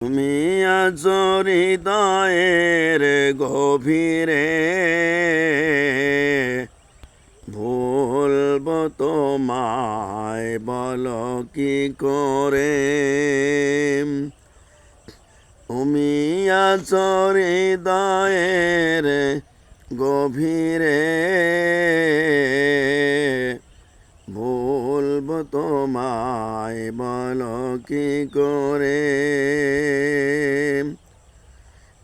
তুমি আছো হৃদয়ের গভীরে, ভুলবো তোমায় বলো কি করে। তুমি আছো হৃদয়ের গভীরে, ভুলবো তোমায় বলো কি করে।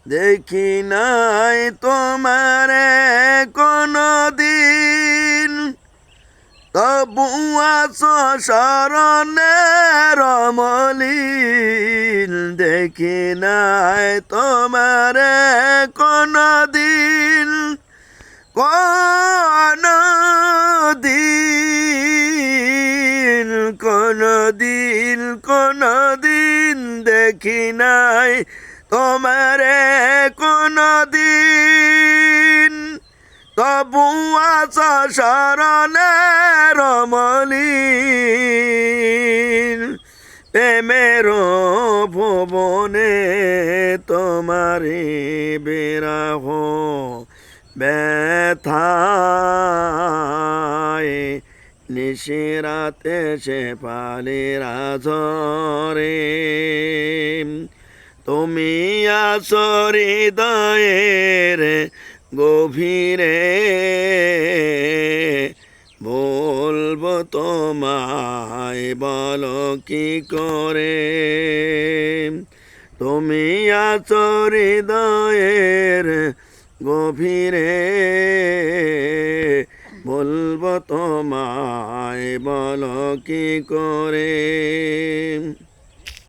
দেখি নাই তোমারে কোনো দিন, তবু আছো স্মরণে রমলিন। দেখি নাই তোমারে কোনো দিন, কোনো দিন, কোনো দিন, কোনো দিন দেখি নাই তোমারে কোনো দিন, তবু আছো স্মরণে রমলিন। প্রেমের ভুবনে তোমারে বিরহ ব্যথায়, নিশিরাতে সে পালিরা ঝরে। তুমি আছো হৃদয়ের গভীরে, বলবো তোমায় বলো কি করে। তুমি আছো হৃদয়ের গভীরে, বলবো তোমায় বলো কি করে।